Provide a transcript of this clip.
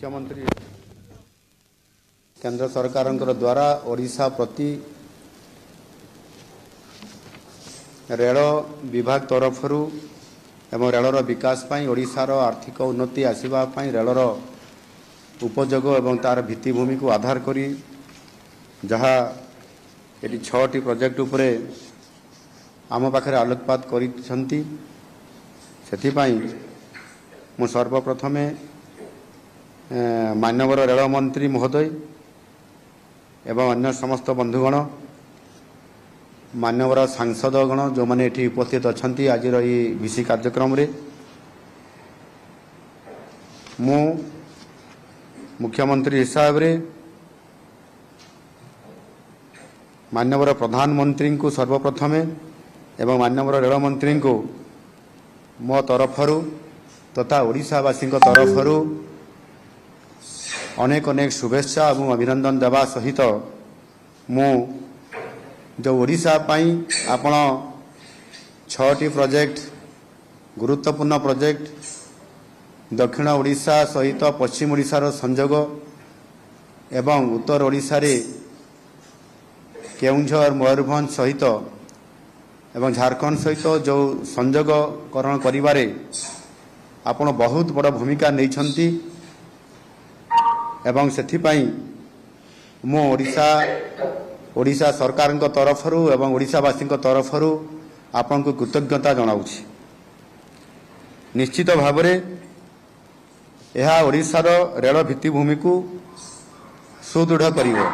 मुख्यमंत्री केंद्र सरकार द्वारा ओडिशा प्रति रेल विभाग तरफ एवं रेलर विकास पाई ओडिशार आर्थिक उन्नति आसवा रेलर उपयोग एवं तार भित्तिभूमि को आधार करी जहाँ ये 6टी प्रोजेक्ट उपरे आम पाखे आलोकपात करिसेंती मु सर्वप्रथमे माननीय रेल मंत्री महोदय एवं अन्य समस्त बंधुगण माननीय सांसदगण जो मैंने ये उपस्थित अच्छा आज भिसी कार्यक्रम रे मु मुख्यमंत्री हिसाब रे माननीय प्रधानमंत्री को सर्वप्रथमे एवं माननीय रेल मंत्री को मो तरफरु तथा ओडिशावासी तरफरु अनेक अनेक शुभेच्छा और अभिनंदन देवा सहित मु जो ओडिशा पाई आपण 6टी प्रोजेक्ट गुरुत्वपूर्ण प्रोजेक्ट दक्षिण ओडिशा सहित पश्चिम ओडिशार संयोग एवं उत्तर ओडिशा रे केउंझर मयूरभंज सहित एवं झारखंड सहित जो संयोगकरण करिबारे आपण बहुत बड़ भूमिका नहीं एवं सेथिपाई मो ओडिशा सरकार तरफरु एवं ओडिशावासी तरफरु आपण को कृतज्ञता जनाउछि। निश्चित भाव में यह ओडिशार रेल भित्तिभूमि को सुदृढ़ करिवो।